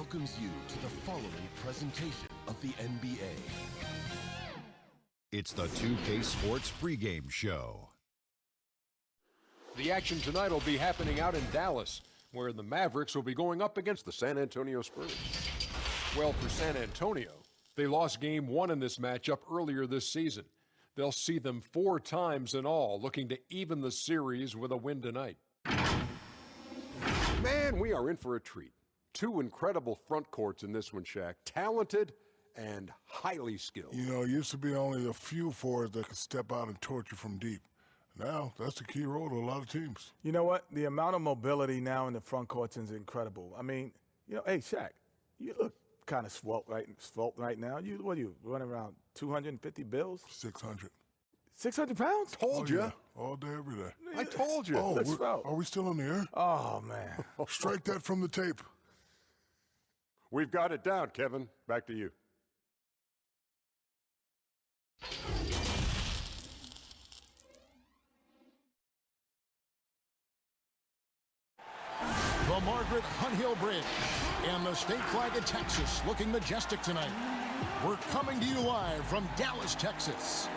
welcomes you to the following presentation of the NBA. It's the 2K Sports pregame show. The action tonight will be happening out in Dallas, where the Mavericks will be going up against the San Antonio Spurs. Well, for San Antonio, they lost Game 1 in this matchup earlier this season. They'll see them 4 times in all, looking to even the series with a win tonight. Man, we are in for a treat. 2 incredible front courts in this one, Shaq. Talented and highly skilled. You know, it used to be only a few forwards that could step out and torch you from deep. Now, that's the key role to a lot of teams. You know what? The amount of mobility now in the front courts is incredible. I mean, you know, hey, Shaq, you look kind of svelte right now. What are you, running around 250 bills? 600. 600 pounds? Told you. Yeah. All day, every day. I told you. Oh, are we still on the air? Oh, man. Strike that from the tape. We've got it down, Kevin. Back to you. The Margaret Hunt Hill Bridge and the state flag of Texas looking majestic tonight. We're coming to you live from Dallas, Texas.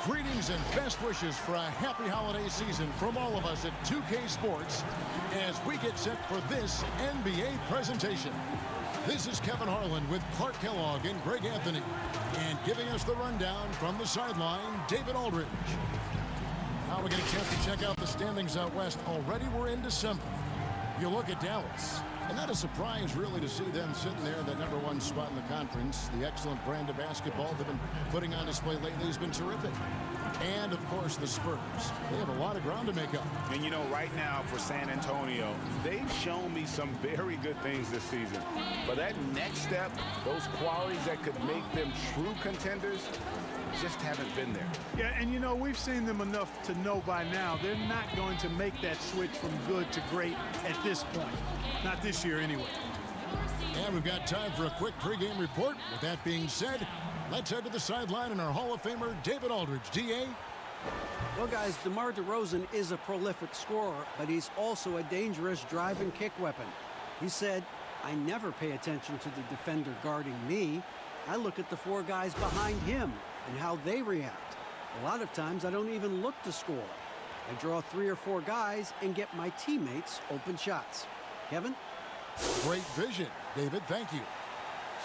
Greetings and best wishes for a happy holiday season from all of us at 2K Sports as we get set for this NBA presentation. This is Kevin Harlan with Clark Kellogg and Greg Anthony. And giving us the rundown from the sideline, David Aldridge. Now we get a chance to check out the standings out west. Already we're in December. You look at Dallas, and not a surprise really to see them sitting there, that #1 spot in the conference. The excellent brand of basketball they've been putting on display lately has been terrific. And, of course, the Spurs. They have a lot of ground to make up. And, you know, right now for San Antonio, they've shown me some very good things this season. But that next step, those qualities that could make them true contenders, just haven't been there. Yeah, and you know, we've seen them enough to know by now they're not going to make that switch from good to great at this point. Not this year anyway. And we've got time for a quick pregame report. With that being said, let's head to the sideline and our Hall of Famer, David Aldridge. D.A.? Well, guys, DeMar DeRozan is a prolific scorer, but he's also a dangerous drive and kick weapon. He said, "I never pay attention to the defender guarding me. I look at the 4 guys behind him and how they react. A lot of times I don't even look to score. I draw 3 or 4 guys and get my teammates open shots." Kevin? Great vision, David. Thank you.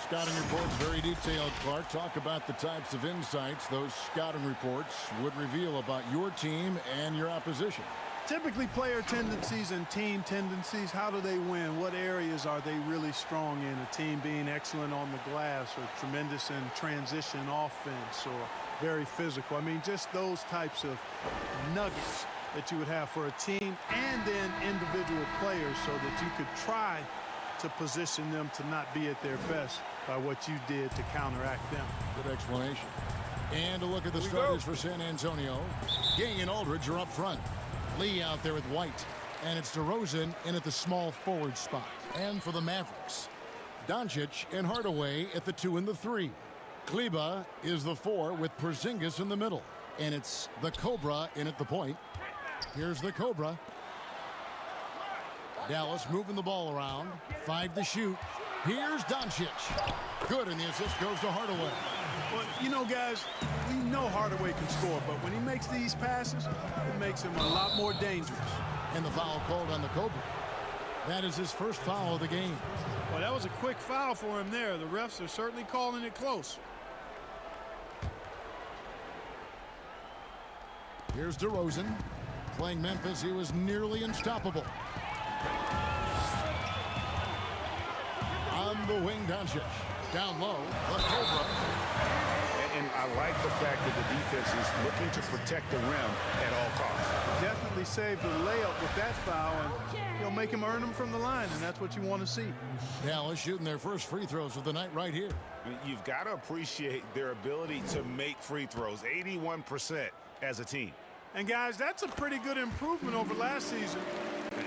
Scouting reports very detailed, Clark. Talk about the types of insights those scouting reports would reveal about your team and your opposition. Typically player tendencies and team tendencies. How do they win? What areas are they really strong in? A team being excellent on the glass or tremendous in transition offense or very physical. I mean, just those types of nuggets that you would have for a team and then individual players so that you could try to position them to not be at their best by what you did to counteract them. Good explanation. And a look at the starters for San Antonio. Gang and Aldridge are up front. Lee out there with White. And it's DeRozan in at the small forward spot. And for the Mavericks, Doncic and Hardaway at the 2 and the 3. Kleba is the 4 with Porzingis in the middle. And it's the Cobra in at the point. Here's the Cobra. Dallas moving the ball around. 5 to shoot. Here's Doncic. Good, and the assist goes to Hardaway. Well, you know, guys, we know Hardaway can score, but when he makes these passes, it makes him a lot more dangerous. And the foul called on the Cobra. That is his first foul of the game. Well, that was a quick foul for him there. The refs are certainly calling it close. Here's DeRozan. Playing Memphis, he was nearly unstoppable. On the wing, Doncic. Down low, the Cobra. And I like the fact that the defense is looking to protect the rim at all costs. Definitely saved the layup with that foul and, you know, make him earn them from the line, and that's what you want to see. Dallas shooting their first free throws of the night right here. You've got to appreciate their ability to make free throws, 81% as a team. And, guys, that's a pretty good improvement over last season.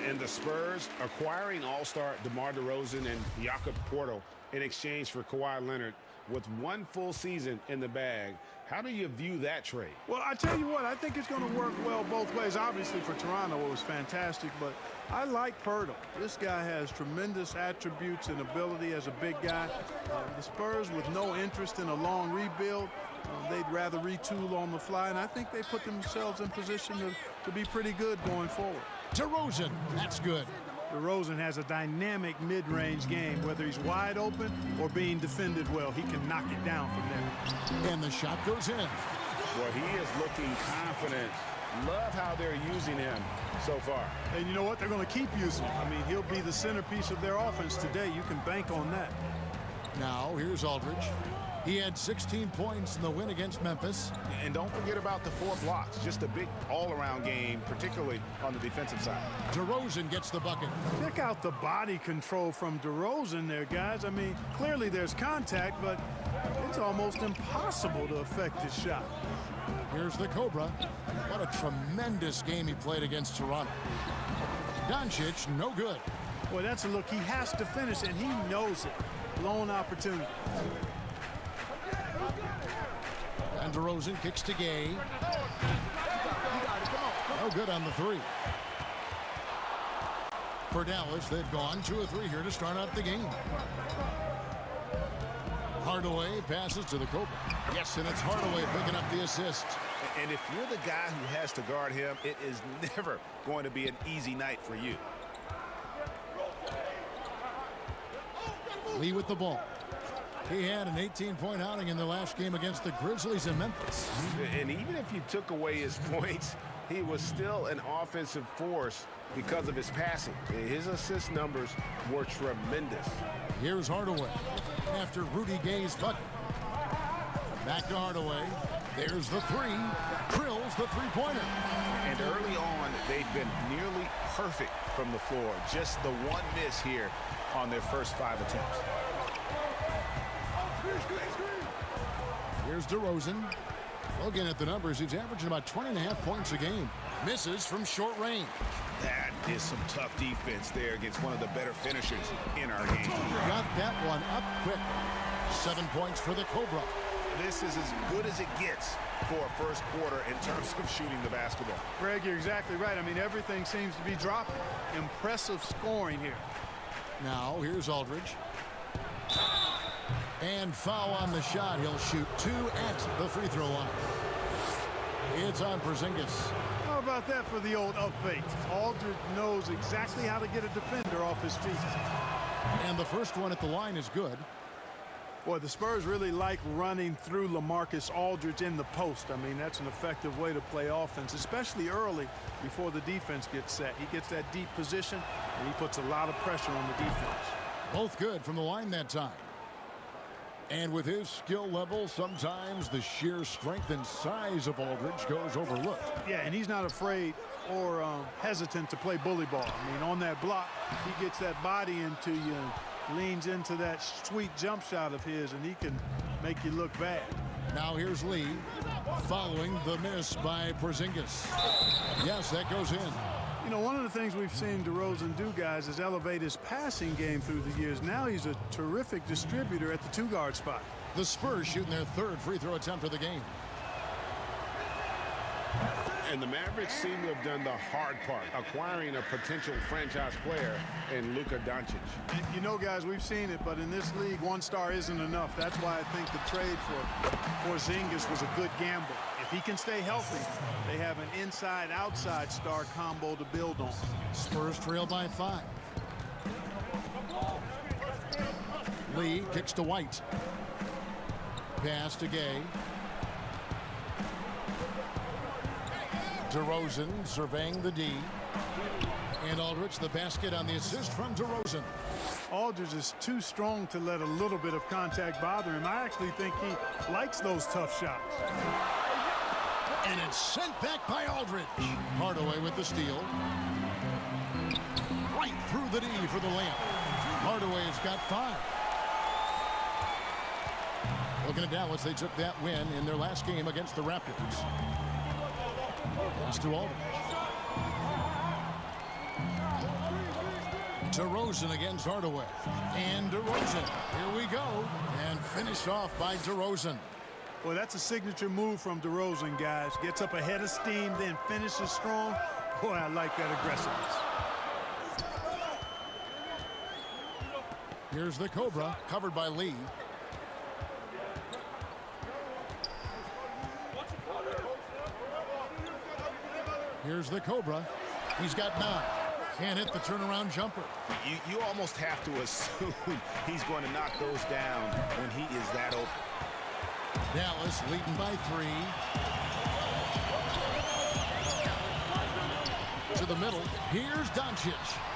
And the Spurs acquiring all-star DeMar DeRozan and Jakob Poeltl in exchange for Kawhi Leonard with one full season in the bag. How do you view that trade? Well, I tell you what, I think it's going to work well both ways. Obviously, for Toronto, it was fantastic, but I like Pirtle. This guy has tremendous attributes and ability as a big guy. The Spurs, with no interest in a long rebuild, they'd rather retool on the fly, and I think they put themselves in position to be pretty good going forward. DeRozan, that's good. DeRozan has a dynamic mid-range game. Whether he's wide open or being defended well, he can knock it down from there. And the shot goes in. Well, he is looking confident. Love how they're using him so far. And you know what? They're going to keep using him. I mean, he'll be the centerpiece of their offense today. You can bank on that. Now, here's Aldridge. He had 16 points in the win against Memphis. And don't forget about the 4 blocks. Just a big all-around game, particularly on the defensive side. DeRozan gets the bucket. Check out the body control from DeRozan there, guys. I mean, clearly there's contact, but it's almost impossible to affect his shot. Here's the Cobra. What a tremendous game he played against Toronto. Doncic, no good. Boy, that's a look he has to finish, and he knows it. Lone opportunity. And DeRozan kicks to Gay. No good on the 3. For Dallas, they've gone 2 of 3 here to start out the game. Hardaway passes to the Cobra. Yes, and it's Hardaway picking up the assist. And if you're the guy who has to guard him, it is never going to be an easy night for you. Lee with the ball. He had an 18-point outing in the last game against the Grizzlies in Memphis. And even if you took away his points, he was still an offensive force because of his passing. His assist numbers were tremendous. Here's Hardaway after Rudy Gay's bucket. Back to Hardaway. There's the 3. Drills the three-pointer. And early on, they've been nearly perfect from the floor. Just the one miss here on their first 5 attempts. Here's DeRozan. Looking at the numbers, he's averaging about 20.5 points a game. Misses from short range. That is some tough defense there against one of the better finishers in our game. Got that one up quick. 7 points for the Cobra. This is as good as it gets for a first quarter in terms of shooting the basketball. Greg, you're exactly right. I mean, everything seems to be dropping. Impressive scoring here. Now, here's Aldridge. And foul on the shot. He'll shoot 2 at the free throw line. It's on Porzingis. How about that for the old up fake? Aldridge knows exactly how to get a defender off his feet. And the first one at the line is good. Boy, the Spurs really like running through LaMarcus Aldridge in the post. I mean, that's an effective way to play offense, especially early before the defense gets set. He gets that deep position, and he puts a lot of pressure on the defense. Both good from the line that time. And with his skill level, sometimes the sheer strength and size of Aldridge goes overlooked. Yeah, and he's not afraid or hesitant to play bully ball. I mean, on that block, he gets that body into you and leans into that sweet jump shot of his, and he can make you look bad. Now here's Lee following the miss by Porzingis. Yes, that goes in. You know, one of the things we've seen DeRozan do, guys, is elevate his passing game through the years. Now he's a terrific distributor at the 2-guard spot. The Spurs shooting their 3rd free throw attempt of the game. And the Mavericks seem to have done the hard part, acquiring a potential franchise player in Luka Doncic. You know, guys, we've seen it, but in this league, 1 star isn't enough. That's why I think the trade for Porzingis was a good gamble. If he can stay healthy, they have an inside-outside star combo to build on. Spurs trail by 5. Lee kicks to White. Pass to Gay. DeRozan surveying the D. And Aldridge the basket on the assist from DeRozan. Aldridge is too strong to let a little bit of contact bother him. I actually think he likes those tough shots. And it's sent back by Aldridge. Hardaway with the steal. Right through the D for the layup. Hardaway's got 5. Looking at Dallas, they took that win in their last game against the Raptors. Pass to Aldridge. DeRozan against Hardaway. And DeRozan. Here we go. And finished off by DeRozan. Well, that's a signature move from DeRozan, guys. Gets up ahead of steam, then finishes strong. Boy, I like that aggressiveness. Here's the Cobra, covered by Lee. Here's the Cobra. He's got 9. Can't hit the turnaround jumper. You almost have to assume he's going to knock those down when he is that open. Dallas leading by 3. To the middle. Here's Doncic.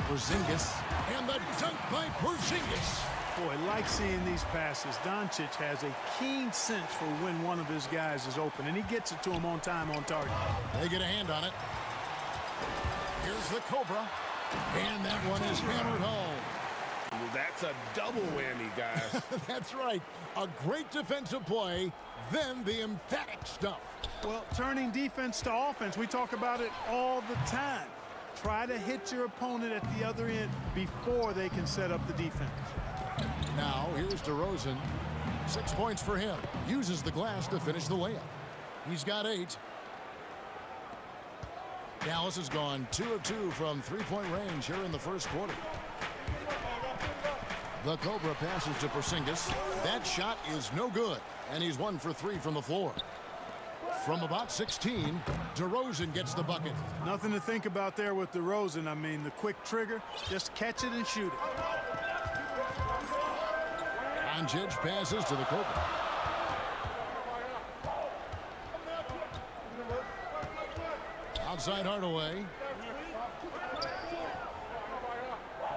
Porzingis. And the dunk by Porzingis. Boy, I like seeing these passes. Doncic has a keen sense for when one of his guys is open, and he gets it to him on time, on target. They get a hand on it. Here's the Cobra. And that one is hammered home. Well, that's a double whammy, guys. That's right. A great defensive play, then the emphatic stuff. Well, turning defense to offense, we talk about it all the time. Try to hit your opponent at the other end before they can set up the defense. Now, here's DeRozan. 6 points for him. Uses the glass to finish the layup. He's got 8. Dallas has gone 2 of 2 from three-point range here in the first quarter. The Cobra passes to Porzingis. That shot is no good, and he's 1 for 3 from the floor. From about 16, DeRozan gets the bucket. Nothing to think about there with DeRozan. I mean, the quick trigger, just catch it and shoot it. Doncic passes to the Cobra. Outside Hardaway.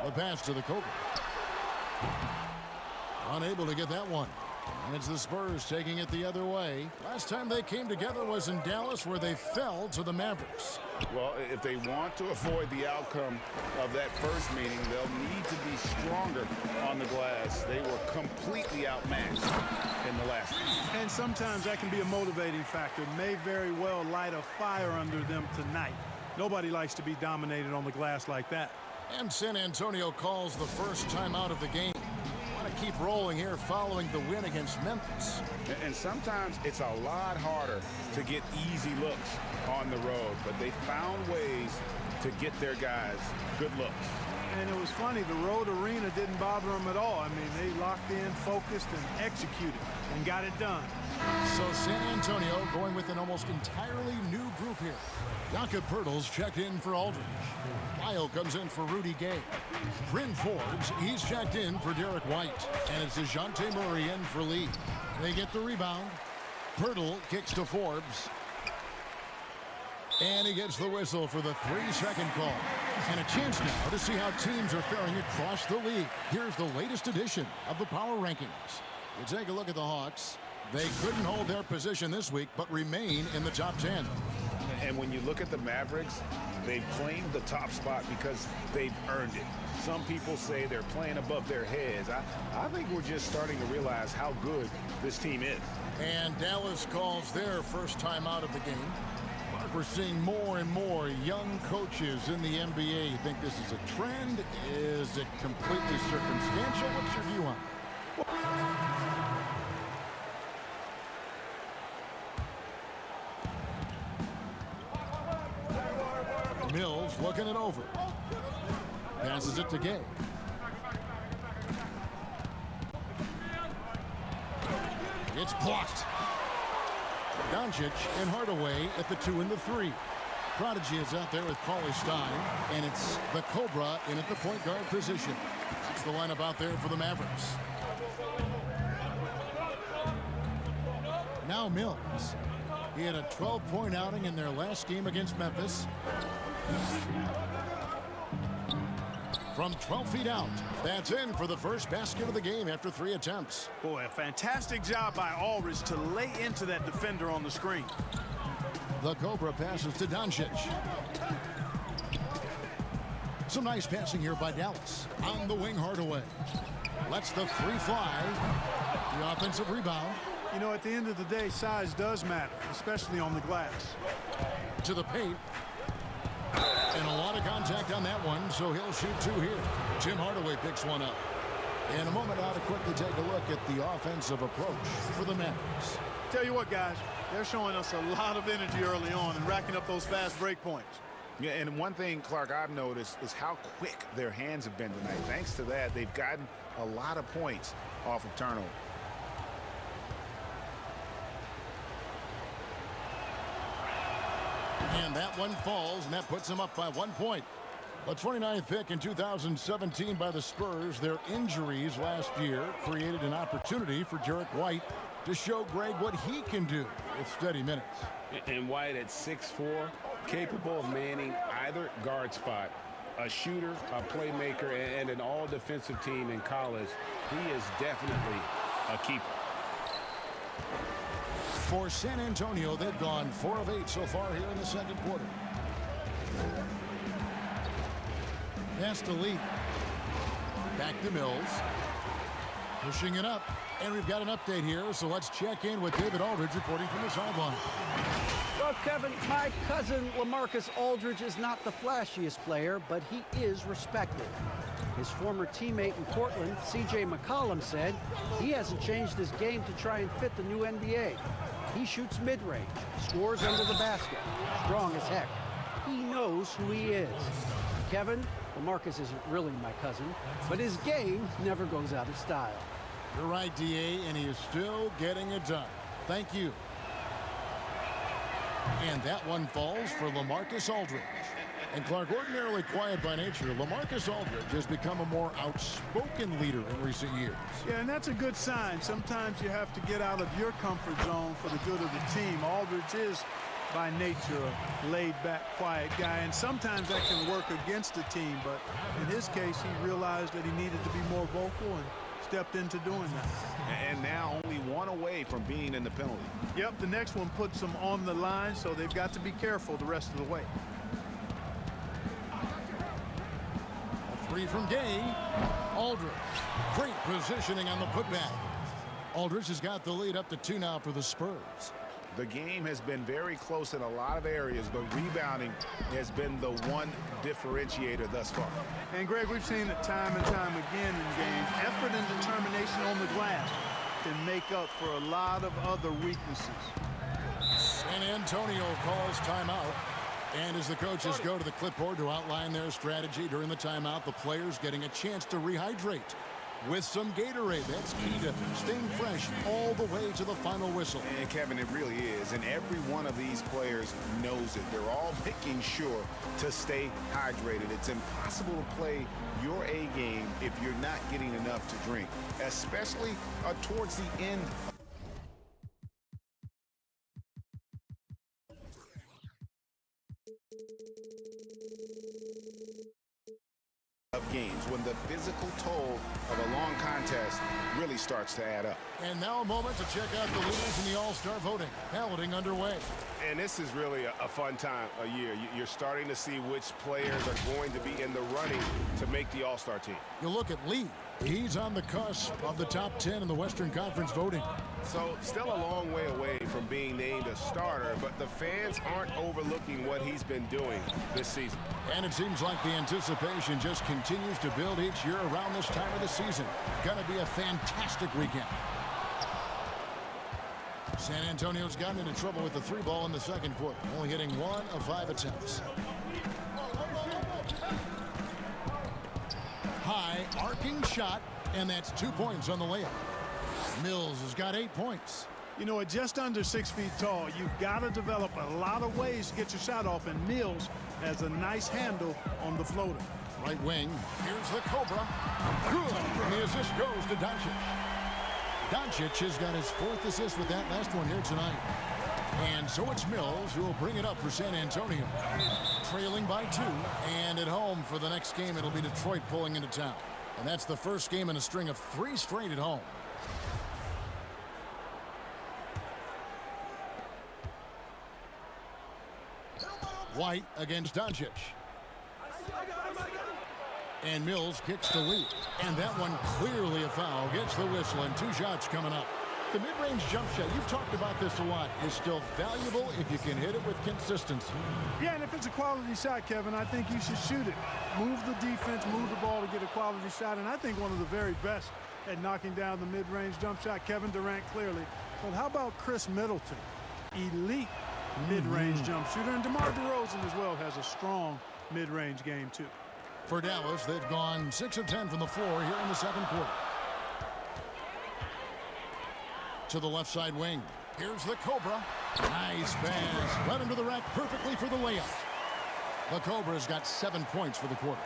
The pass to the Cobra. Unable to get that one. And it's the Spurs taking it the other way. Last time they came together was in Dallas, where they fell to the Mavericks. Well, if they want to avoid the outcome of that first meeting, they'll need to be stronger on the glass. They were completely outmatched in the last one. And sometimes that can be a motivating factor. May very well light a fire under them tonight. Nobody likes to be dominated on the glass like that. And San Antonio calls the first time out of the game. Want to keep rolling here following the win against Memphis. And sometimes it's a lot harder to get easy looks on the road, but they found ways to get their guys good looks. And it was funny, the road arena didn't bother them at all. I mean, they locked in, focused, and executed, and got it done. So San Antonio going with an almost entirely new group here. Jakob Poeltl's checked in for Aldridge. Lyle comes in for Rudy Gay. Bryn Forbes, he's checked in for Derek White. And it's DeJounte Murray in for Lee. They get the rebound. Poeltl kicks to Forbes. And he gets the whistle for the 3-second call. And a chance now to see how teams are faring across the league. Here's the latest edition of the Power Rankings. You take a look at the Hawks. They couldn't hold their position this week, but remain in the top 10. And when you look at the Mavericks, they've claimed the top spot because they've earned it. Some people say they're playing above their heads. I think we're just starting to realize how good this team is. And Dallas calls their first time out of the game. Mark, we're seeing more and more young coaches in the NBA. You think this is a trend? Is it completely circumstantial? What's your view on it? Mills looking it over. Passes it to Gay. It's blocked. Doncic and Hardaway at the 2 and the 3. Prodigy is out there with Cauley Stein, and it's the Cobra in at the point guard position. It's the lineup out there for the Mavericks. Now Mills. He had a 12-point outing in their last game against Memphis. From 12 feet out, that's in for the first basket of the game after 3 attempts. Boy, a fantastic job by Aldridge to lay into that defender on the screen. The Cobra passes to Doncic. Some nice passing here by Dallas. On the wing, Hardaway. Lets the 3 fly. The offensive rebound. You know, at the end of the day, size does matter, especially on the glass. To the paint. And a lot of contact on that one, so he'll shoot 2 here. Tim Hardaway picks one up. In a moment now to quickly take a look at the offensive approach for the Mavericks. Tell you what, guys, they're showing us a lot of energy early on and racking up those fast break points. Yeah, and one thing, Clark, I've noticed is how quick their hands have been tonight. Thanks to that, they've gotten a lot of points off of turnover. And that one falls, and that puts them up by 1 point. The 29th pick in 2017 by the Spurs. Their injuries last year created an opportunity for Derek White to show Greg what he can do with steady minutes. And White at 6'4", capable of manning either guard spot. A shooter, a playmaker, and an all-defensive team in college. He is definitely a keeper. For San Antonio, they've gone 4 of 8 so far here in the second quarter. Pass to Lee. Back to Mills. Pushing it up. And we've got an update here, so let's check in with David Aldridge reporting from the sideline. Well, Kevin, my cousin LaMarcus Aldridge is not the flashiest player, but he is respected. His former teammate in Portland, C.J. McCollum, said he hasn't changed his game to try and fit the new NBA. He shoots mid-range, scores under the basket, strong as heck. He knows who he is. Kevin, LaMarcus isn't really my cousin, but his game never goes out of style. You're right, D.A., and he is still getting it done. Thank you. And that one falls for LaMarcus Aldridge. And Clark, ordinarily quiet by nature, LaMarcus Aldridge has become a more outspoken leader in recent years. Yeah, and that's a good sign. Sometimes you have to get out of your comfort zone for the good of the team. Aldridge is, by nature, a laid-back, quiet guy, and sometimes that can work against the team. But in his case, he realized that he needed to be more vocal and stepped into doing that. And now only one away from being in the penalty. Yep, the next one puts them on the line, so they've got to be careful the rest of the way. A 3 from Gay. Aldridge. Great positioning on the putback. Aldridge has got the lead up to 2 now for the Spurs. The game has been very close in a lot of areas, but rebounding has been the one differentiator thus far. And, Greg, we've seen it time and time again in games. Effort and determination on the glass can make up for a lot of other weaknesses. San Antonio calls timeout. And as the coaches go to the clipboard to outline their strategy during the timeout, the players getting a chance to rehydrate with some Gatorade. That's key to staying fresh all the way to the final whistle. And Kevin, it really is. And every one of these players knows it. They're all making sure to stay hydrated. It's impossible to play your A game if you're not getting enough to drink, especially towards the end. Of games when the physical toll of a long contest really starts to add up. And now a moment to check out the leaders in the All-Star voting. Balloting underway. And this is really a fun time of year. You're starting to see which players are going to be in the running to make the All-Star team. You look at Lee. He's on the cusp of the top 10 in the Western Conference voting. So still a long way away from being named a starter, but the fans aren't overlooking what he's been doing this season. And it seems like the anticipation just continues to build each year around this time of the season. Gonna be a fantastic weekend. San Antonio's gotten into trouble with the 3-ball in the second quarter, only hitting 1 of 5 attempts. High arcing shot, and that's 2 points on the layup. Mills has got 8 points. You know, at just under 6 feet tall, you've got to develop a lot of ways to get your shot off, and Mills has a nice handle on the floater. Right wing, here's the Cobra. Good, and the assist goes to Doncic. Doncic has got his 4th assist with that last one here tonight. And so it's Mills who will bring it up for San Antonio. Trailing by 2, and at home for the next game, it'll be Detroit pulling into town. And that's the first game in a string of 3 straight at home. White against Doncic. And Mills kicks the lead. And that one clearly a foul. Gets the whistle, and 2 shots coming up. the mid-range jump shot, you've talked about this a lot, is still valuable if you can hit it with consistency. Yeah, and if it's a quality shot, Kevin, I think you should shoot it. Move the defense, move the ball to get a quality shot, and I think one of the very best at knocking down the mid-range jump shot, Kevin Durant clearly. But how about Chris Middleton? Elite mid-range jump shooter, and DeMar DeRozan as well has a strong mid-range game too. For Dallas, they've gone 6 of 10 from the floor here in the second quarter. To the left side wing. Here's the Cobra. Nice pass. Right into the rack perfectly for the layup. The Cobra's got 7 points for the quarter.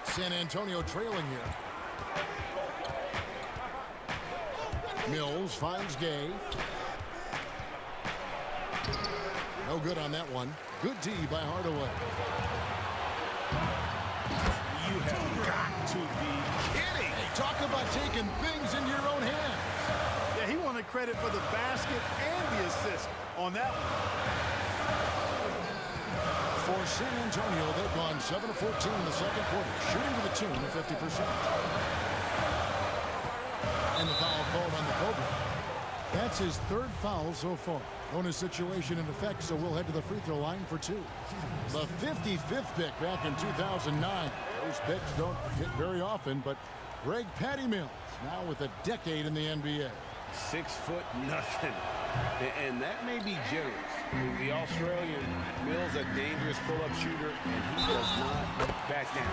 San Antonio trailing here. Mills finds Gay. No good on that one. Good D by Hardaway. You have got to be kidding. Hey, talk about taking things into your own hands. Yeah, he wanted credit for the basket and the assist on that one. For San Antonio, they've gone 7 of 14 in the second quarter, shooting to the tune of 50%. And the foul called on the Cobra. That's his 3rd foul so far. Bonus situation in effect, so we'll head to the free throw line for 2. The 55th pick back in 2009. Those picks don't hit very often, but Greg Patty Mills, now with a decade in the NBA. 6 foot nothing. And that may be generous. The Australian Mills, a dangerous pull-up shooter, and he does not back down.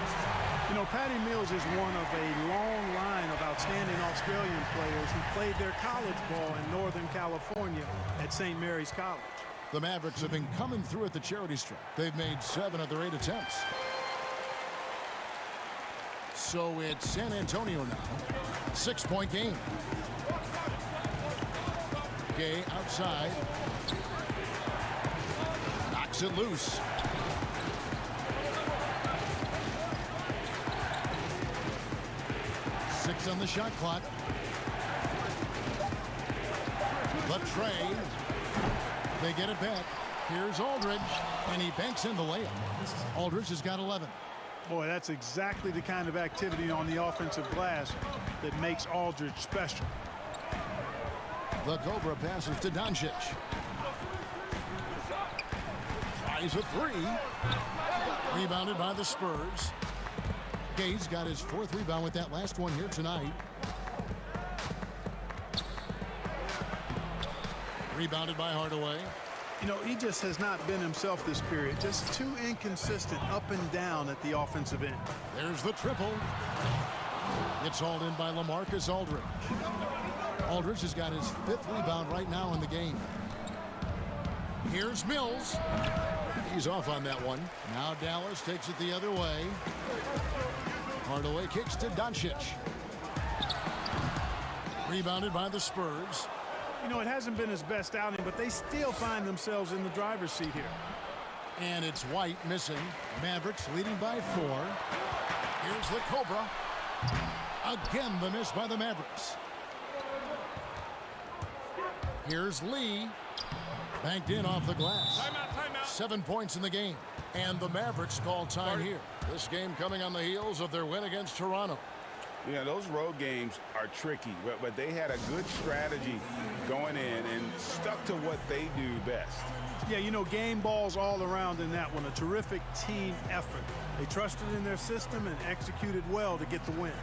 You know, Patty Mills is one of a long line of outstanding Australian players who played their college ball in Northern California at St. Mary's College. The Mavericks have been coming through at the charity stripe. They've made 7 of their 8 attempts. So it's San Antonio now. 6-point game. Gay outside. Knocks it loose. Six on the shot clock. The tray. They get it back. Here's Aldridge, and he banks in the layup. Aldridge has got 11. Boy, that's exactly the kind of activity on the offensive glass that makes Aldridge special. The Cobra passes to Doncic. Tries a 3. Rebounded by the Spurs. Gay's got his 4th rebound with that last one here tonight. Rebounded by Hardaway. You know, he just has not been himself this period. Just too inconsistent up and down at the offensive end. There's the triple. It's hauled in by LaMarcus Aldridge. Aldridge has got his 5th rebound right now in the game. Here's Mills. He's off on that one. Now Dallas takes it the other way. Hardaway kicks to Doncic. Rebounded by the Spurs. You know, it hasn't been his best outing, but they still find themselves in the driver's seat here. And it's White missing. Mavericks leading by 4. Here's the Cobra. Again, the miss by the Mavericks. Here's Lee. Banked in off the glass. Timeout. 7 points in the game. And the Mavericks call time here. This game coming on the heels of their win against Toronto. Yeah, those road games are tricky, but they had a good strategy going in and stuck to what they do best. Yeah, you know, game balls all around in that one. A terrific team effort. They trusted in their system and executed well to get the win.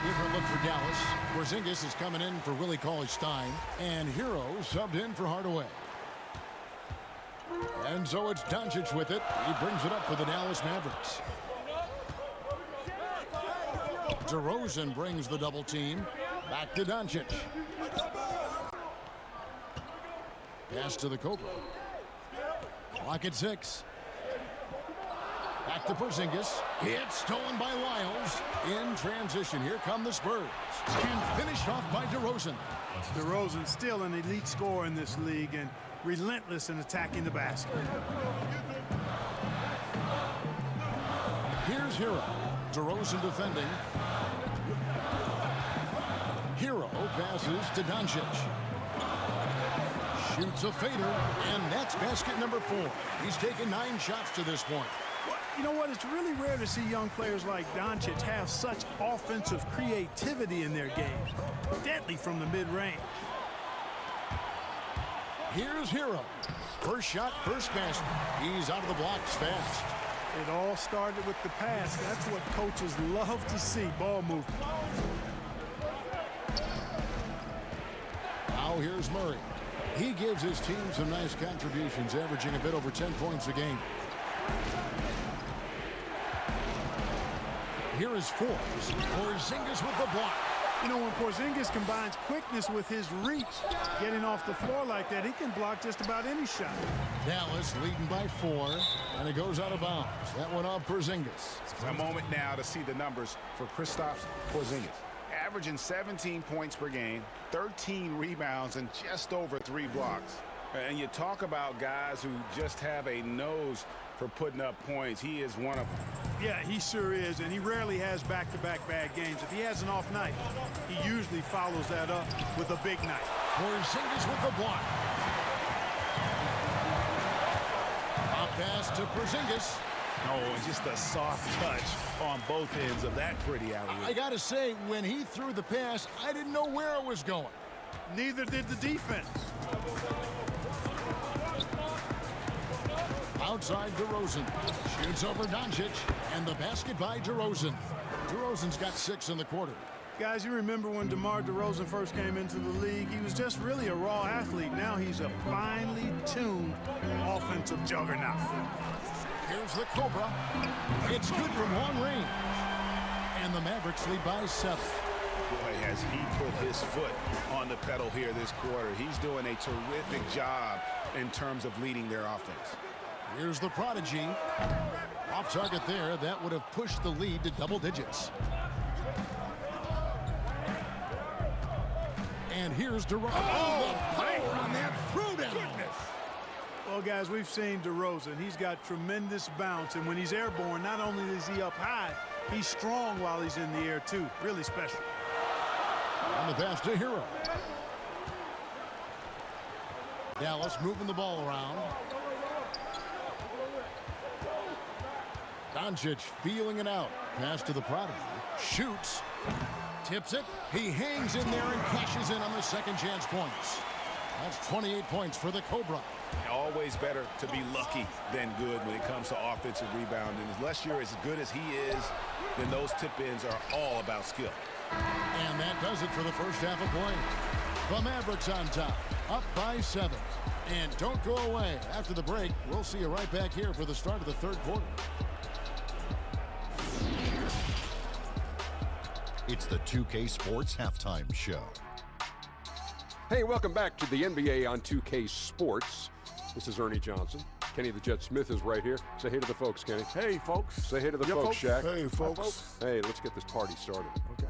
Different look for Dallas. Porzingis is coming in for Willie Cauley-Stein, and Hero subbed in for Hardaway. And so it's Doncic with it. He brings it up for the Dallas Mavericks. DeRozan brings the double team. Back to Doncic. Pass to the Cobra. Clock at 6. Back to Porzingis. It's stolen by Lyles. In transition, here come the Spurs. And finished off by DeRozan. DeRozan still an elite scorer in this league and relentless in attacking the basket. Here's Hero. DeRozan defending. Hero passes to Doncic. Shoots a fader, and that's basket number 4. He's taken 9 shots to this point. You know what? It's really rare to see young players like Doncic have such offensive creativity in their games. Deadly from the mid-range. Here's Hero. First shot, first basket. He's out of the blocks fast. It all started with the pass. That's what coaches love to see, ball movement. Now here's Murray. He gives his team some nice contributions, averaging a bit over 10 points a game. Here is Forbes. Porzingis with the block. You know, when Porzingis combines quickness with his reach, getting off the floor like that, he can block just about any shot. Dallas leading by 4, and it goes out of bounds. That one off Porzingis. A moment now to see the numbers for Kristaps Porzingis. Averaging 17 points per game, 13 rebounds, and just over 3 blocks. And you talk about guys who just have a nose for putting up points. He is one of them. Yeah, he sure is, and he rarely has back-to-back bad games. If he has an off night, he usually follows that up with a big night. Porzingis with the block. A pass to Porzingis. Oh, and just a soft touch on both ends of that pretty alley. I got to say, when he threw the pass, I didn't know where it was going. Neither did the defense. Outside DeRozan. Shoots over Doncic. And the basket by DeRozan. DeRozan's got 6 in the quarter. Guys, you remember when DeMar DeRozan first came into the league? He was just really a raw athlete. Now he's a finely tuned offensive juggernaut. Here's the Cobra. It's good from long range. And the Mavericks lead by 7. Boy, has he put his foot on the pedal here this quarter. He's doing a terrific job in terms of leading their offense. Here's the Prodigy. Off target there. That would have pushed the lead to double digits. And here's DeRozan. Oh, the power on that throwdown. Well, guys, we've seen DeRozan. He's got tremendous bounce, and when he's airborne, not only is he up high, he's strong while he's in the air, too. Really special. On the pass to Hero. Dallas moving the ball around. Doncic feeling it out. Pass to the Prodigy. Shoots. Tips it. He hangs in there and cashes in on the second chance points. That's 28 points for the Cobra. Always better to be lucky than good when it comes to offensive rebounding. Unless you're as good as he is, then those tip-ins are all about skill. And that does it for the first half of play. The Mavericks on top, up by 7. And don't go away. After the break, we'll see you right back here for the start of the third quarter. It's the 2K Sports Halftime Show. Hey, welcome back to the NBA on 2K Sports. This is Ernie Johnson. Kenny the Jet Smith is right here. Say hey to the folks, Kenny. Hey, folks. Say hey to the folks, Shaq. Hey, folks. Hey, let's get this party started. Okay.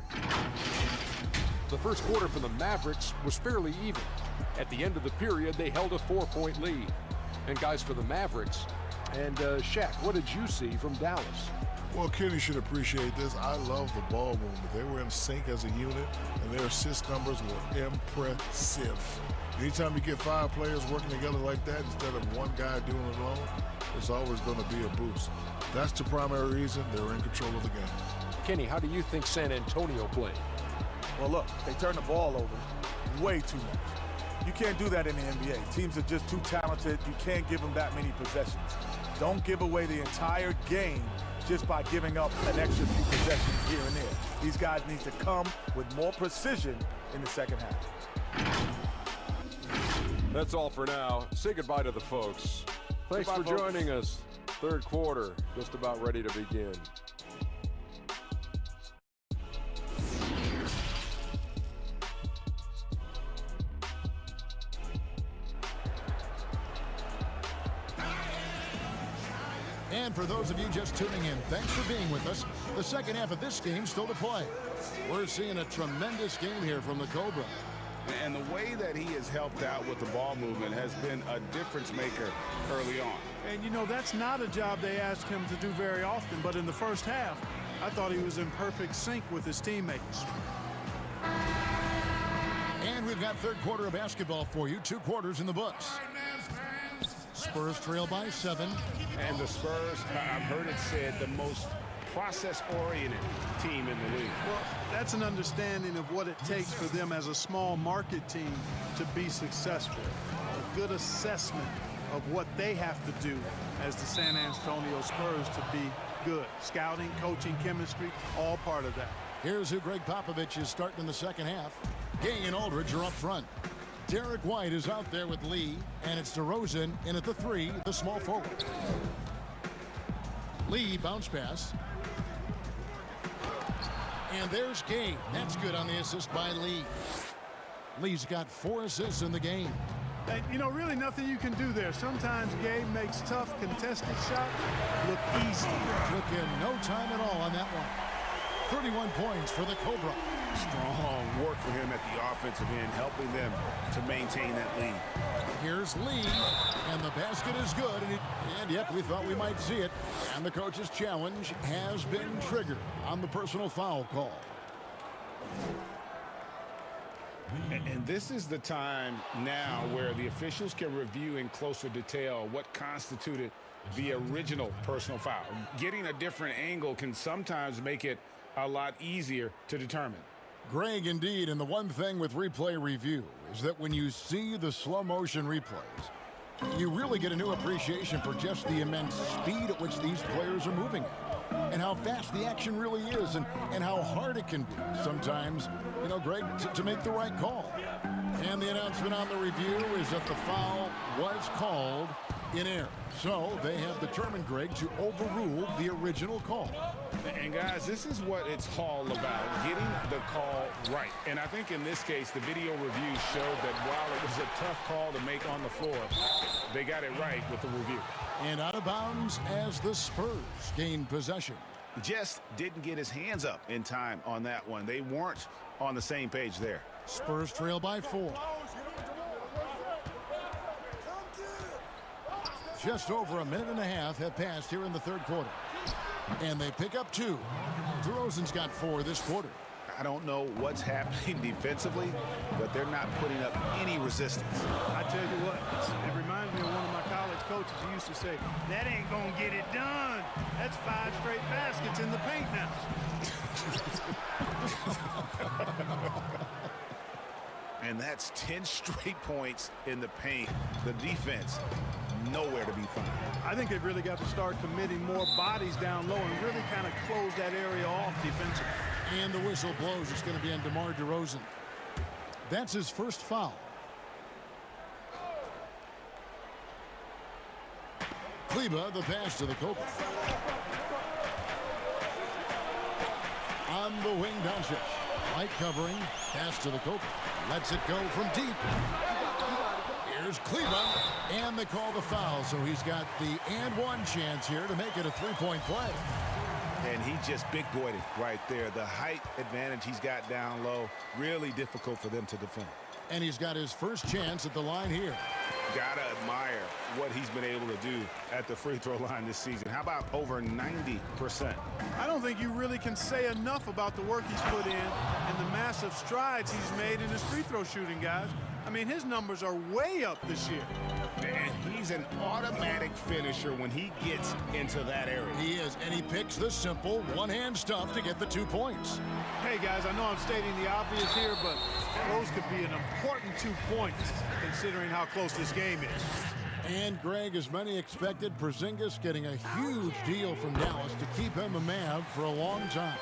The first quarter for the Mavericks was fairly even. At the end of the period, they held a 4-point lead. And guys, for the Mavericks, and Shaq, what did you see from Dallas? Well, Kenny should appreciate this. I love the ball movement. They were in sync as a unit, and their assist numbers were impressive. Anytime you get 5 players working together like that instead of one guy doing it alone, there's always going to be a boost. That's the primary reason they're in control of the game. Kenny, how do you think San Antonio played? Well, look, they turned the ball over way too much. You can't do that in the NBA. Teams are just too talented. You can't give them that many possessions. Don't give away the entire game just by giving up an extra few possessions here and there. These guys need to come with more precision in the second half. That's all for now. Say goodbye to the folks. Thanks Goodbye, for folks. joining us. Third quarter, just about ready to begin. And for those of you just tuning in, thanks for being with us. The second half of this game still to play. We're seeing a tremendous game here from the Cobra. And the way that he has helped out with the ball movement has been a difference maker early on. And, you know, that's not a job they ask him to do very often. But in the first half, I thought he was in perfect sync with his teammates. And we've got third quarter of basketball for you. 2 quarters in the books. Spurs trail by 7. And the Spurs, I've heard it said, the most process-oriented team in the league. Well, that's an understanding of what it takes for them as a small market team to be successful. A good assessment of what they have to do as the San Antonio Spurs to be good. Scouting, coaching, chemistry, all part of that. Here's who Greg Popovich is starting in the second half. Gang and Aldridge are up front. Derek White is out there with Lee, and it's DeRozan in at the 3, the small forward. Lee bounce pass. And there's Gay. That's good on the assist by Lee. Lee's got 4 assists in the game. And, you know, really nothing you can do there. Sometimes Gabe makes tough contested shots look easy. Took in no time at all on that one. 31 points for the Cobra. Strong work for him at the offensive end, helping them to maintain that lead. Here's Lee, and the basket is good, and yep, we thought we might see it. And the coach's challenge has been triggered on the personal foul call. And this is the time now where the officials can review in closer detail what constituted the original personal foul. Getting a different angle can sometimes make it a lot easier to determine. Greg, indeed, and the one thing with replay review is that when you see the slow motion replays, you really get a new appreciation for just the immense speed at which these players are moving at, and how fast the action really is, and how hard it can be sometimes, you know, Greg, to make the right call. And the announcement on the review is that the foul was called in error. So they have determined, Greg, to overrule the original call. And guys, this is what it's all about, getting the call right. And I think in this case, the video review showed that while it was a tough call to make on the floor, they got it right with the review. And out of bounds as the Spurs gain possession. Just didn't get his hands up in time on that one. They weren't on the same page there. Spurs trail by 4. Just over a minute and a half have passed here in the third quarter. And they pick up 2. DeRozan's got 4 this quarter. I don't know what's happening defensively, but they're not putting up any resistance. I tell you what, it reminds me of one of my college coaches who used to say, that ain't gonna get it done. That's 5 straight baskets in the paint now. And that's 10 straight points in the paint. The defense, nowhere to be found. I think they've really got to start committing more bodies down low and really kind of close that area off defensively. And the whistle blows. It's going to be on DeMar DeRozan. That's his first foul. Kleba, the pass to the Cobra. On the wing, Doncic. Light covering, pass to the Cobra. Lets it go from deep. Here's Kleba, and they call the foul, so he's got the and one chance here to make it a 3-point play. And he just big-boyed it right there. The height advantage he's got down low, really difficult for them to defend. And he's got his first chance at the line here. Gotta admire what he's been able to do at the free throw line this season. How about over 90%? I don't think you really can say enough about the work he's put in and the massive strides he's made in his free throw shooting, guys. I mean, his numbers are way up this year. And he's an automatic finisher when he gets into that area. He is, and he picks the simple one-hand stuff to get the 2 points. Hey, guys, I know I'm stating the obvious here, but those could be an important 2 points considering how close this game is. And, Greg, as many expected, Porzingis getting a huge deal from Dallas to keep him a Mav for a long time.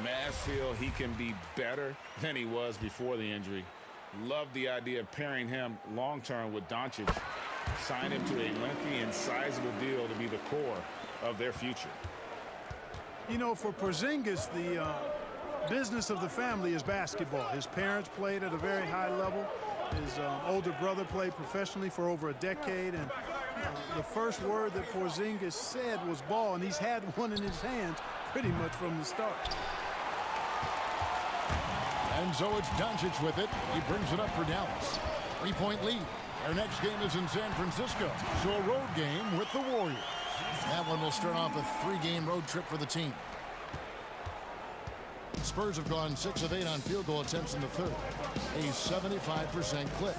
Mavs feel he can be better than he was before the injury. Love the idea of pairing him long-term with Doncic. Sign him to a lengthy and sizable deal to be the core of their future. You know, for Porzingis, the business of the family is basketball. His parents played at a very high level. His older brother played professionally for over a decade, and The first word that Porzingis said was ball, and he's had one in his hands pretty much from the start. And so it's Doncic with it. He brings it up for Dallas. 3-point lead. Their next game is in San Francisco. So a road game with the Warriors. That one will start off a 3-game road trip for the team. Spurs have gone 6 of 8 on field goal attempts in the third. A 75% clip.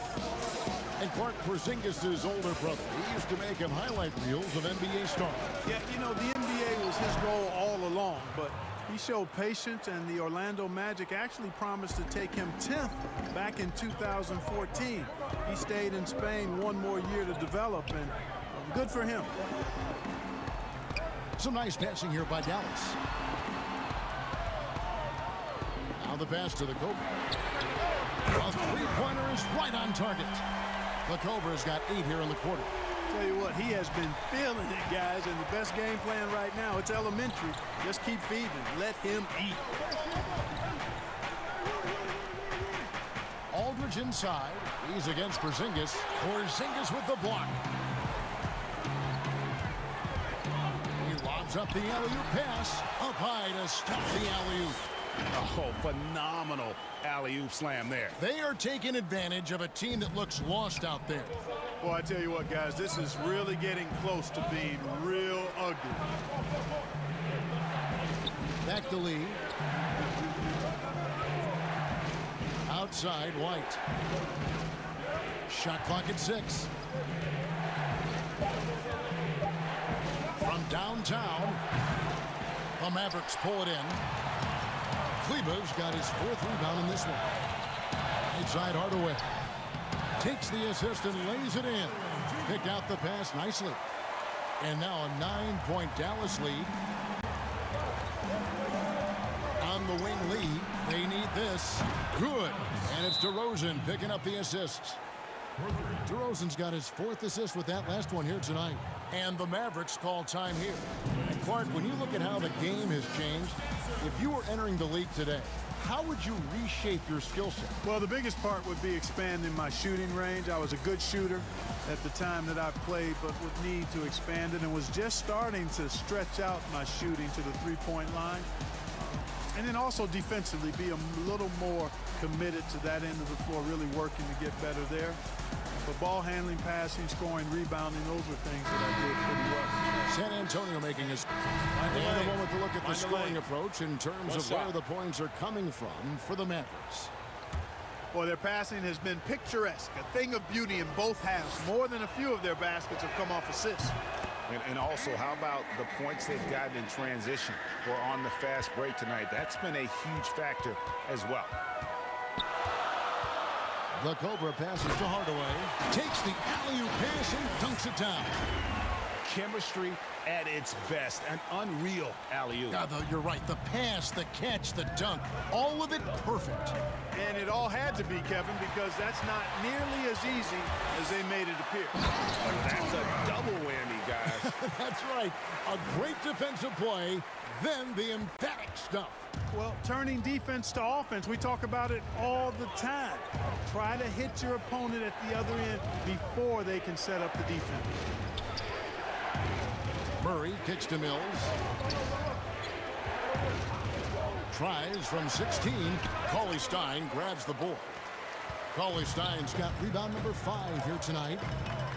And Clark, Porzingis' older brother, he used to make him highlight reels of NBA stars. Yeah, you know, the NBA was his goal all along, but he showed patience, and the Orlando Magic actually promised to take him 10th back in 2014. He stayed in Spain one more year to develop, and good for him. Some nice passing here by Dallas. Now the pass to the Cobra. A three-pointer is right on target. The Cobra's got 8 here in the quarter. Tell you what, he has been feeling it, guys, and the best game plan right now, it's elementary. Just keep feeding. Let him eat. Aldridge inside. He's against Porzingis. Porzingis with the block. He lobs up the alley-oop pass. Up high to stop the alley-oop. Oh, phenomenal alley-oop slam there. They are taking advantage of a team that looks lost out there. Boy, I tell you what, guys, this is really getting close to being real ugly. Back to Lee. Outside, White. Shot clock at 6. From downtown, the Mavericks pull it in. Kleber's got his 4th rebound in this one. Right side, Hardaway. Takes the assist and lays it in. Picked out the pass nicely. And now a 9-point Dallas lead. On the wing, Lee. They need this. Good. And it's DeRozan picking up the assists. DeRozan's got his 4th assist with that last one here tonight. And the Mavericks call time here. And Clark, when you look at how the game has changed, if you were entering the league today, how would you reshape your skill set? Well, the biggest part would be expanding my shooting range. I was a good shooter at the time that I played, but would need to expand it and was just starting to stretch out my shooting to the three-point line. And then also defensively be a little more committed to that end of the floor, really working to get better there. But ball handling, passing, scoring, rebounding, those were things that I did pretty well. San Antonio making his and a moment to look at the scoring approach in terms of where the points are coming from for the Mavericks. Boy, their passing has been picturesque, a thing of beauty in both halves. More than a few of their baskets have come off assists. And also, how about the points they've gotten in transition or on the fast break tonight? That's been a huge factor as well. The Cobra passes to Hardaway. Takes the alley-oop pass and dunks it down. Chemistry at its best. An unreal alley-oop. Yeah, you're right. The pass, the catch, the dunk, all of it perfect. And it all had to be, Kevin, because that's not nearly as easy as they made it appear. That's a double whammy, guys. That's right. A great defensive play, then the emphatic stuff. Well, turning defense to offense, we talk about it all the time. Try to hit your opponent at the other end before they can set up the defense. Murray kicks to Mills. Tries from 16. Cauley-Stein grabs the board. Cauley-Stein's got rebound number 5 here tonight.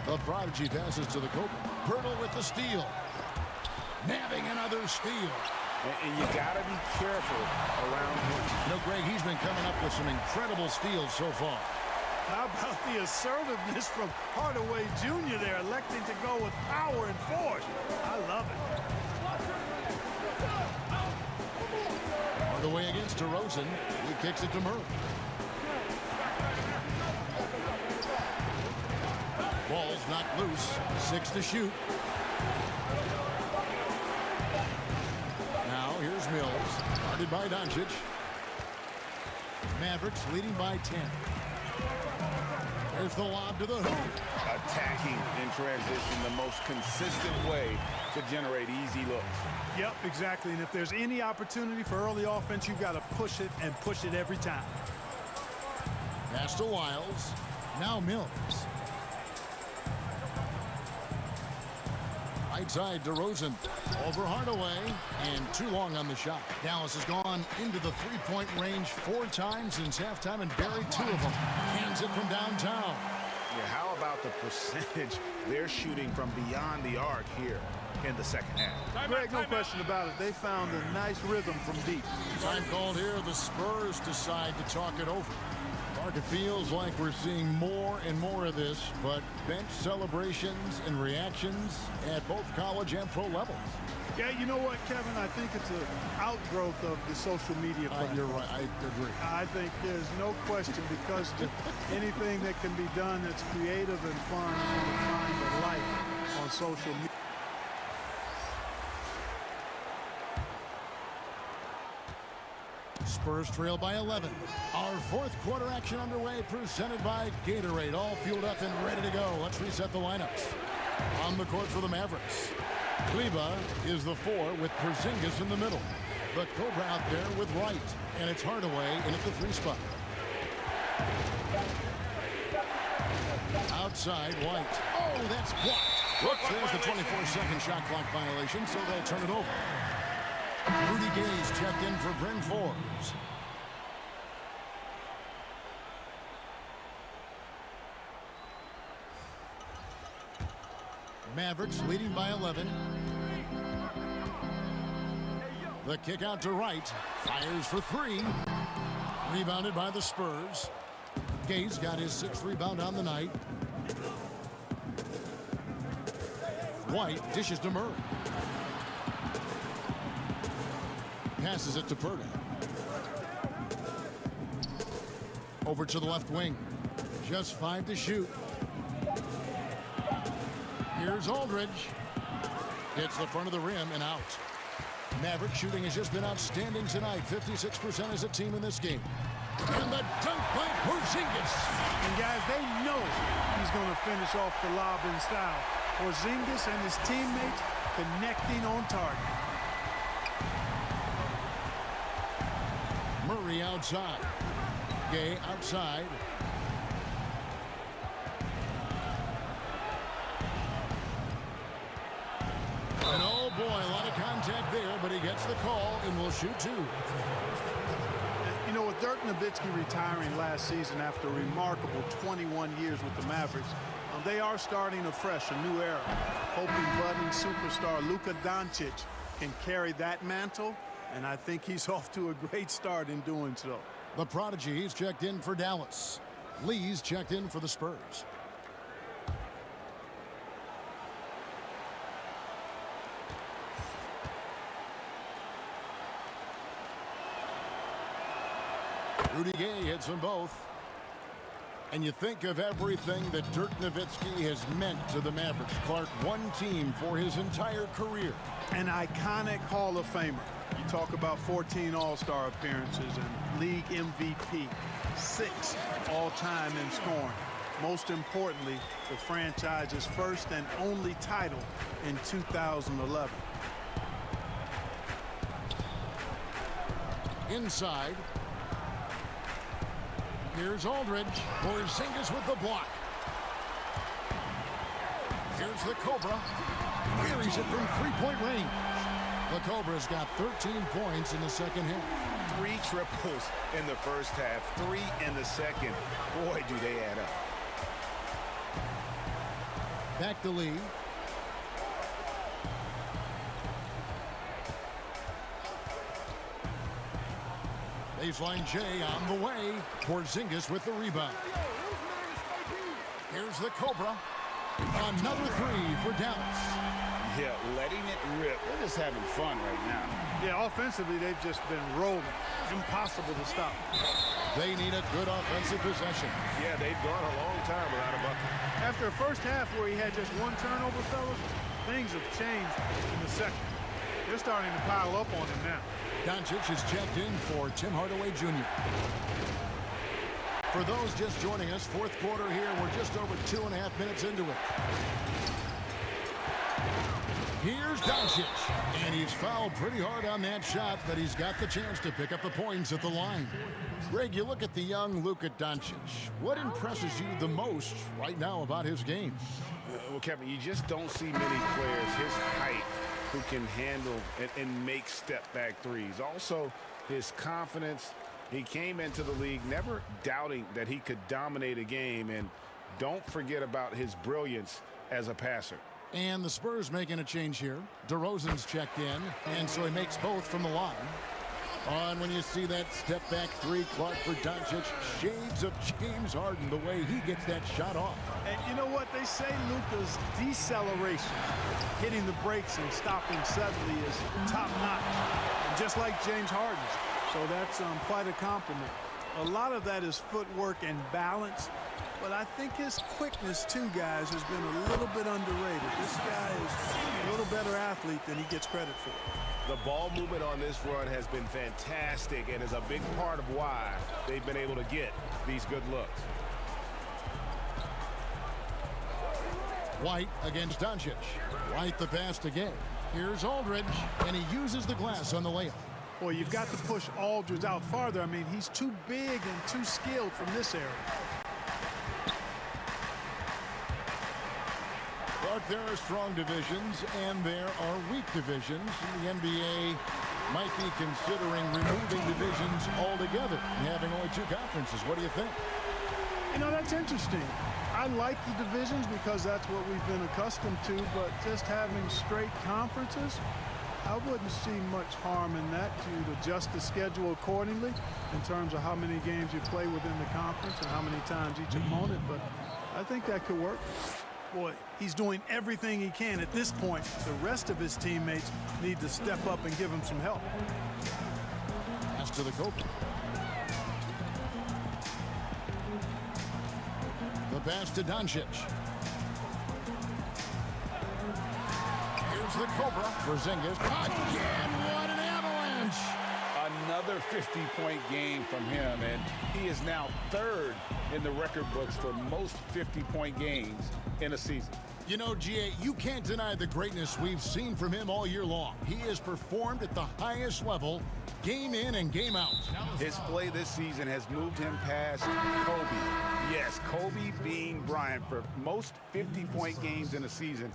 The prodigy passes to the Cobra. Pirtle with the steal. Nabbing another steal. And you got to be careful around him. You know, Greg, he's been coming up with some incredible steals so far. How about the assertiveness from Hardaway Jr. there, electing to go with power and force? I love it. Hardaway against DeRozan. He kicks it to Murray. Ball's knocked loose. 6 to shoot. Now here's Mills. Guarded by Doncic. Mavericks leading by 10. There's the lob to the hoop. Attacking in transition, the most consistent way to generate easy looks. Yep, exactly. And if there's any opportunity for early offense, you've got to push it and push it every time. Pass to Wiles. Now Mills. Right side, DeRozan. Over Hardaway. And too long on the shot. Dallas has gone into the three-point range 4 times since halftime and buried 2 of them. Cans it from downtown. Yeah, how about the percentage they're shooting from beyond the arc here in the second half? Greg, no question about it. They found a nice rhythm from deep. Time called here. The Spurs decide to talk it over. Mark, it feels like we're seeing more and more of this, but bench celebrations and reactions at both college and pro levels. Yeah, you know what, Kevin? I think it's an outgrowth of the social media platform. You're right. I agree. I think there's no question, because anything that can be done that's creative and fun is going to find a life on social media. Spurs trail by 11. Our fourth quarter action underway, presented by Gatorade. All fueled up and ready to go. Let's reset the lineups. On the court for the Mavericks, Ligue is the 4 with Porzingis in the middle. The Cobra out there with Wright, and it's Hardaway in at the 3 spot. Outside, White. Oh, that's blocked. There's the 24-second shot clock violation, so they'll turn it over. Rudy Gay's checked in for Bryn Forbes. Mavericks leading by 11. The kick out to Wright. Fires for 3. Rebounded by the Spurs. Gay's got his 6th rebound on the night. White dishes to Murray. Passes it to Purdy. Over to the left wing. Just 5 to shoot. Here's Aldridge. Hits the front of the rim and out. Maverick shooting has just been outstanding tonight. 56% as a team in this game. And the dunk by Porzingis. And guys, they know he's going to finish off the lob in style. Porzingis and his teammates connecting on target. Murray outside. Gay outside. And oh boy, a lot of contact there, but he gets the call and will shoot 2. You know, with Dirk Nowitzki retiring last season after a remarkable 21 years with the Mavericks, they are starting afresh, a new era. Hoping budding superstar Luka Doncic can carry that mantle, and I think he's off to a great start in doing so. The prodigy, he's checked in for Dallas. Lee's checked in for the Spurs. Rudy Gay hits them both. And you think of everything that Dirk Nowitzki has meant to the Mavericks. Clark, one team for his entire career. An iconic Hall of Famer. You talk about 14 All-Star appearances and league MVP, 6th all-time in scoring. Most importantly, the franchise's first and only title in 2011. Inside. Here's Aldridge. Porzingis with the block. Here's the Cobra. Buries it from 3-point range. The Cobra's got 13 points in the second half. 3 triples in the first half, 3 in the second. Boy, do they add up. Back to Lee. Baseline J on the way. Porzingis with the rebound. Here's the Cobra. Another 3 for Dallas. Yeah, letting it rip. They're just having fun right now. Yeah, offensively, they've just been rolling. Impossible to stop. They need a good offensive possession. Yeah, they've gone a long time without a bucket. After a first half where he had just 1 turnover, fellas, things have changed in the second. They're starting to pile up on him now. Doncic is checked in for Tim Hardaway Jr. For those just joining us, fourth quarter here. We're just over 2.5 minutes into it. Here's Doncic, and he's fouled pretty hard on that shot, but he's got the chance to pick up the points at the line. Greg, you look at the young Luka Doncic. What impresses you the most right now about his game? Well, Kevin, you just don't see many players his height who can handle and make step-back threes. Also, his confidence. He came into the league never doubting that he could dominate a game, and don't forget about his brilliance as a passer. And the Spurs making a change here. DeRozan's checked in, and so he makes both from the line. On when you see that step-back three, Clark, for Doncic. Shades of James Harden, the way he gets that shot off. And you know what? They say Luka's deceleration, hitting the brakes and stopping suddenly, is top-notch, just like James Harden's. So that's quite a compliment. A lot of that is footwork and balance. But I think his quickness, too, guys, has been a little bit underrated. This guy is a little better athlete than he gets credit for. The ball movement on this run has been fantastic and is a big part of why they've been able to get these good looks. White against Doncic. White the pass to Gay. Here's Aldridge, and he uses the glass on the layup. Boy, you've got to push Aldridge out farther. I mean, he's too big and too skilled from this area. But there are strong divisions and there are weak divisions. The NBA might be considering removing divisions altogether and having only two conferences. What do you think? You know, that's interesting. I like the divisions because that's what we've been accustomed to, but just having straight conferences, I wouldn't see much harm in that. You'd adjust the schedule accordingly in terms of how many games you play within the conference and how many times each opponent, but I think that could work. Boy, he's doing everything he can at this point. The rest of his teammates need to step up and give him some help. Pass to the Cobra. The pass to Doncic. Here's the Cobra. Porzingis. Again, what an avalanche! Another 50-point game from him, and he is now third in the record books for most 50-point games in a season. You know, G.A., you can't deny the greatness we've seen from him all year long. He has performed at the highest level, game in and game out. His play this season has moved him past Kobe. Yes, Kobe being Bryant for most 50-point games in a season.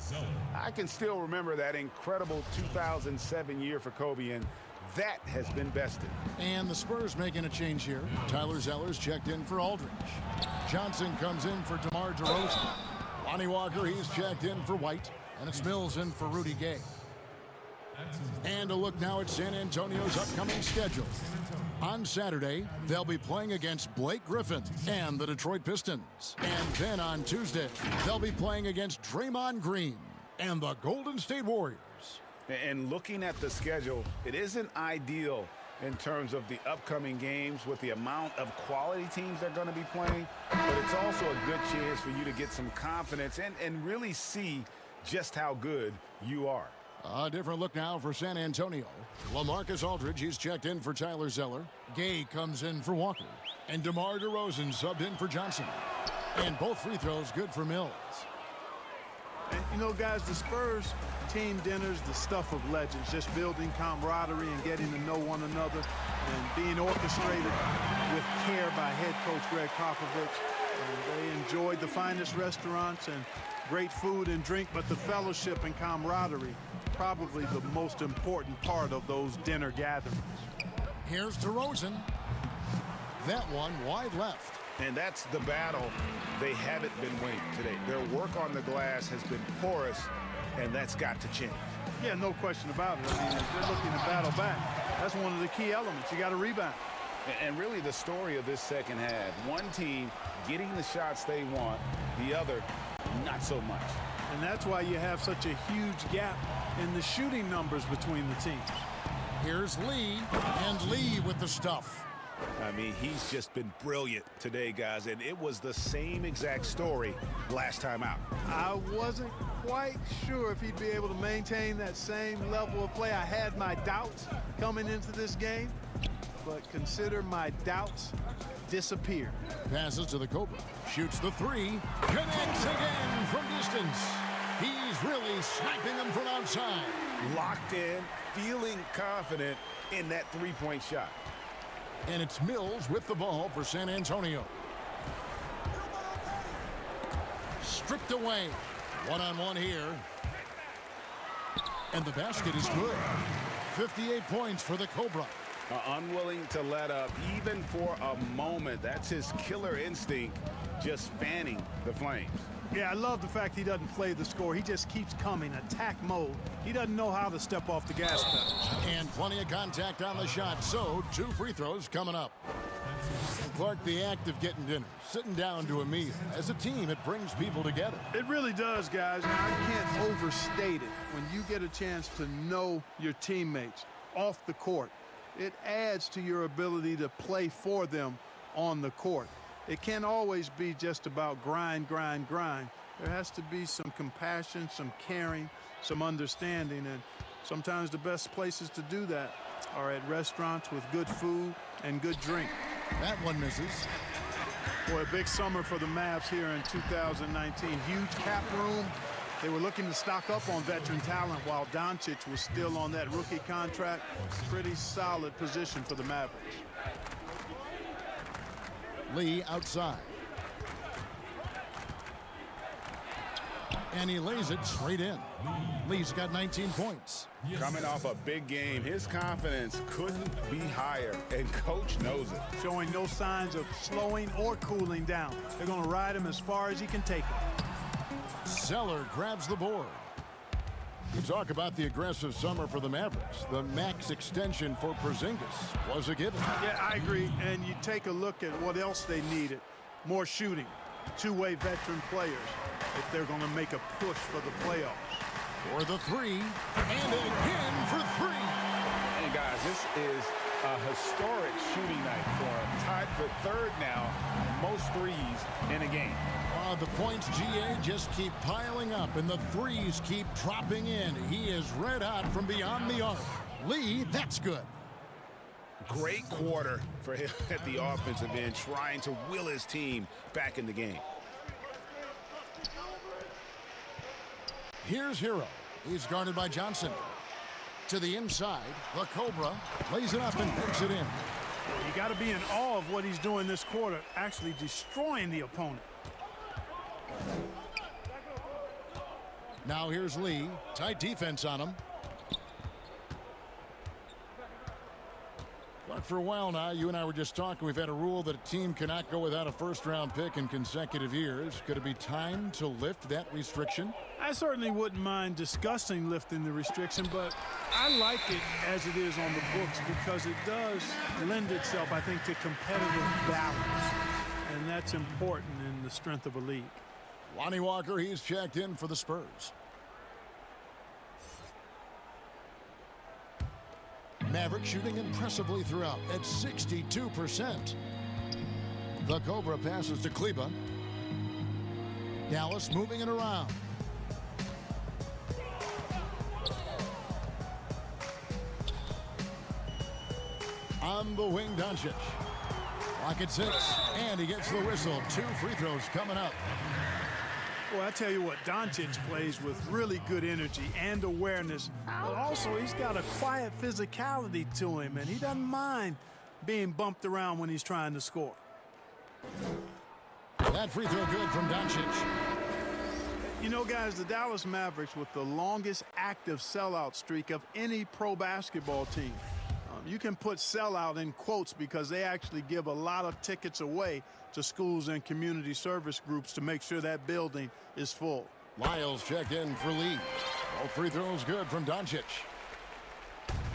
I can still remember that incredible 2007 year for Kobe, and that has been bested. And the Spurs making a change here. Tyler Zeller's checked in for Aldridge. Johnson comes in for DeMar DeRozan. Lonnie Walker, he's checked in for White. And it's Mills in for Rudy Gay. And a look now at San Antonio's upcoming schedule. On Saturday, they'll be playing against Blake Griffin and the Detroit Pistons. And then on Tuesday, they'll be playing against Draymond Green and the Golden State Warriors. And looking at the schedule, it isn't ideal in terms of the upcoming games with the amount of quality teams they're going to be playing, but it's also a good chance for you to get some confidence and really see just how good you are. A different look now for San Antonio. LaMarcus Aldridge, he's checked in for Tyler Zeller. Gay comes in for Walker. And DeMar DeRozan subbed in for Johnson. And both free throws good for Mills. And you know, guys, the Spurs team dinner's the stuff of legends, just building camaraderie and getting to know one another and being orchestrated with care by head coach Greg Popovich. And they enjoyed the finest restaurants and great food and drink, but the fellowship and camaraderie, probably the most important part of those dinner gatherings. Here's DeRozan. That one wide left. And that's the battle they haven't been winning today. Their work on the glass has been porous, and that's got to change. Yeah, no question about it. I mean, if they're looking to battle back, that's one of the key elements. You got to rebound. And really the story of this second half, one team getting the shots they want, the other not so much. And that's why you have such a huge gap in the shooting numbers between the teams. Here's Lee, and Lee with the stuff. I mean, he's just been brilliant today, guys, and it was the same exact story last time out. I wasn't quite sure if he'd be able to maintain that same level of play. I had my doubts coming into this game, but consider my doubts disappeared. Passes to the Cobra. Shoots the three. Connects again from distance. He's really sniping them from outside. Locked in, feeling confident in that three-point shot. And it's Mills with the ball for San Antonio. Stripped away. One-on-one here. And the basket is good. 58 points for the Cobra. Unwilling to let up even for a moment. That's his killer instinct, just fanning the flames. Yeah, I love the fact he doesn't play the score. He just keeps coming, attack mode. He doesn't know how to step off the gas pedal. And plenty of contact on the shot, so 2 free throws coming up. And Clark, the act of getting dinner, sitting down to a meal. As a team, it brings people together. It really does, guys. I can't overstate it. When you get a chance to know your teammates off the court, it adds to your ability to play for them on the court. It can't always be just about grind, grind, grind. There has to be some compassion, some caring, some understanding, and sometimes the best places to do that are at restaurants with good food and good drink. That one misses. Boy, a big summer for the Mavs here in 2019. Huge cap room. They were looking to stock up on veteran talent while Doncic was still on that rookie contract. Pretty solid position for the Mavericks. Lee outside. And he lays it straight in. Lee's got 19 points. Coming off a big game, his confidence couldn't be higher, and coach knows it. Showing no signs of slowing or cooling down. They're going to ride him as far as he can take him. Zeller grabs the board. You talk about the aggressive summer for the Mavericks. The max extension for Porzingis was a given. Yeah, I agree. And you take a look at what else they needed. More shooting, two-way veteran players if they're going to make a push for the playoffs. For the 3, and again for 3. And guys, this is a historic shooting night for him. Tied for 3rd now, most threes in a game. The points, GA, just keep piling up, and the threes keep dropping in. He is red hot from beyond the arc. Lee, that's good. Great quarter for him at the offensive end, trying to will his team back in the game. Here's Hero. He's guarded by Johnson. To the inside, the Cobra lays it up and picks it in. You got to be in awe of what he's doing this quarter, actually destroying the opponent. Now here's Lee. Tight defense on him. But for a while now, you and I were just talking, we've had a rule that a team cannot go without a first-round pick in consecutive years. Could it be time to lift that restriction? I certainly wouldn't mind discussing lifting the restriction, but I like it as it is on the books because it does lend itself, I think, to competitive balance. And that's important in the strength of a league. Lonnie Walker, he's checked in for the Spurs. Mavericks shooting impressively throughout at 62%. The Cobra passes to Kleba. Dallas moving it around. On the wing, Doncic. Clock at 6, and he gets the whistle. 2 free throws coming up. Well, I tell you what, Doncic plays with really good energy and awareness, but also he's got a quiet physicality to him, and he doesn't mind being bumped around when he's trying to score. That free throw good from Doncic. You know, guys, the Dallas Mavericks with the longest active sellout streak of any pro basketball team. You can put sellout in quotes because they actually give a lot of tickets away to schools and community service groups to make sure that building is full. Lyles checked in for Lee. All free throws good from Doncic.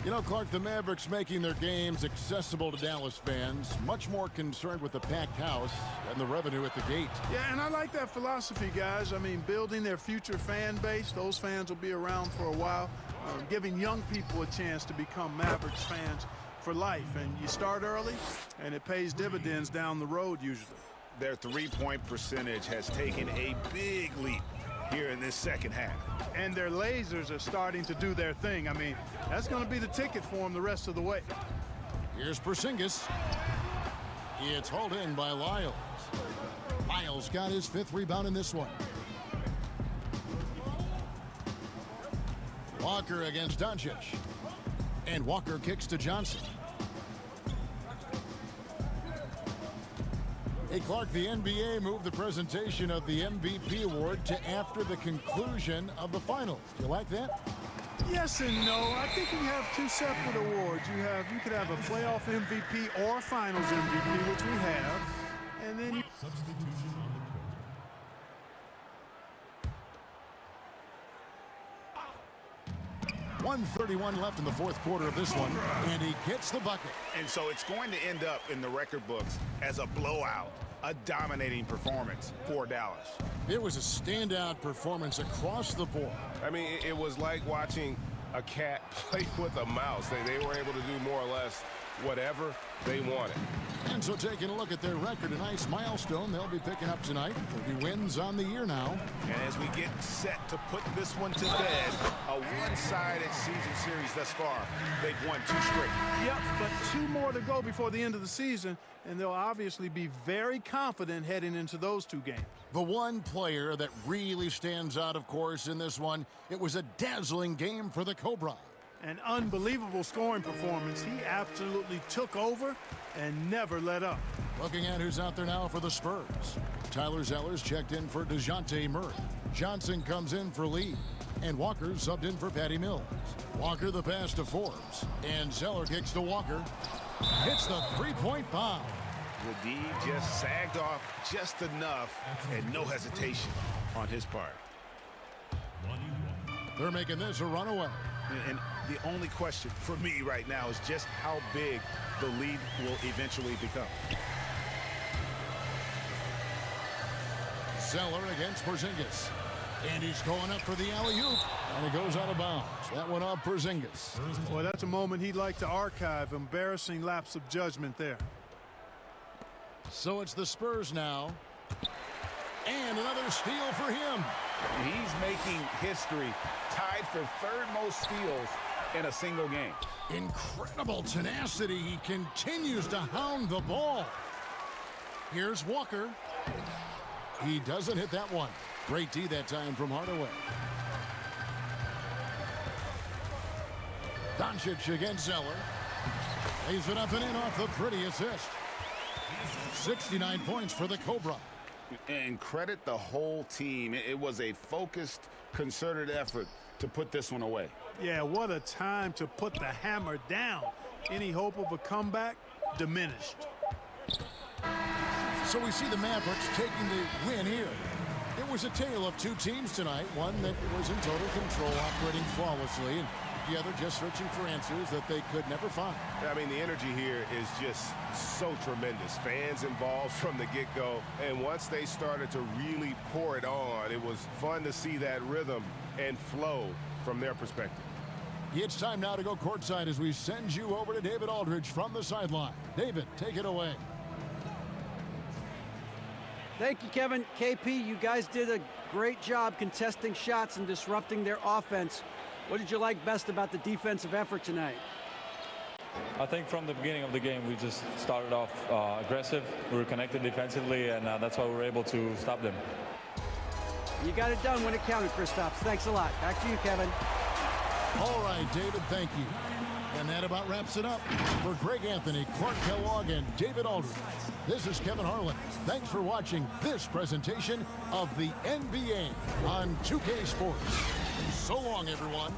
You know, Clark, the Mavericks making their games accessible to Dallas fans, much more concerned with the packed house and the revenue at the gate. Yeah, and I like that philosophy, guys. I mean, building their future fan base, those fans will be around for a while, giving young people a chance to become Mavericks fans for life. And you start early, and it pays dividends down the road usually. Their three-point percentage has taken a big leap here in this second half. And their lasers are starting to do their thing. I mean, that's going to be the ticket for them the rest of the way. Here's Porzingis. It's hauled in by Lyles. Lyles got his 5th rebound in this one. Walker against Doncic. And Walker kicks to Johnson. Hey, Clark, the NBA moved the presentation of the MVP award to after the conclusion of the finals. Do you like that? Yes and no. I think you have two separate awards. You could have a playoff MVP or a finals MVP, which we have. And then you... Substitution on the court. 1:31 left in the fourth quarter of this one, and he gets the bucket. And so it's going to end up in the record books as a blowout, a dominating performance for Dallas. It was a standout performance across the board. I mean, it was like watching a cat play with a mouse. They were able to do more or less whatever they wanted. And so taking a look at their record, a nice milestone they'll be picking up tonight. 30 wins on the year now. And as we get set to put this one to bed, a one-sided season series thus far. They've won 2 straight. Yep, but 2 more to go before the end of the season, and they'll obviously be very confident heading into those 2 games. The one player that really stands out, of course, in this one, it was a dazzling game for the Cobra. An unbelievable scoring performance. He absolutely took over and never let up. Looking at who's out there now for the Spurs. Tyler Zeller's checked in for DeJounte Murray. Johnson comes in for Lee. And Walker subbed in for Patty Mills. Walker the pass to Forbes. And Zeller kicks to Walker. Hits the three-point bomb. The D just sagged off just enough and no hesitation on his part. They're making this a runaway. And the only question for me right now is just how big the lead will eventually become. Zeller against Porzingis. And he's going up for the alley-oop. And it goes out of bounds. That one off Porzingis. Well, that's a moment he'd like to archive. Embarrassing lapse of judgment there. So it's the Spurs now. And another steal for him. He's making history, tied for 3rd most steals in a single game. Incredible tenacity. He continues to hound the ball. Here's Walker. He doesn't hit that one. Great D that time from Hardaway. Doncic against Zeller. Lays it up and in off the pretty assist. 69 points for the Cobra. And credit the whole team. It was a focused, concerted effort to put this one away. Yeah, what a time to put the hammer down. Any hope of a comeback diminished. So we see the Mavericks taking the win here. It was a tale of 2 teams tonight. One that was in total control, operating flawlessly, and the other just searching for answers that they could never find. I mean, the energy here is just so tremendous. Fans involved from the get-go, and once they started to really pour it on, it was fun to see that rhythm and flow from their perspective. It's time now to go courtside as we send you over to David Aldridge from the sideline. David, take it away. Thank you, Kevin. KP, you guys did a great job contesting shots and disrupting their offense. What did you like best about the defensive effort tonight? I think from the beginning of the game, we just started off aggressive. We were connected defensively, and that's why we were able to stop them. You got it done when it counted, Kristaps. Thanks a lot. Back to you, Kevin. All right, David, thank you. And that about wraps it up. For Greg Anthony, Clark Kellogg, and David Aldridge, this is Kevin Harlan. Thanks for watching this presentation of the NBA on 2K Sports. So long, everyone.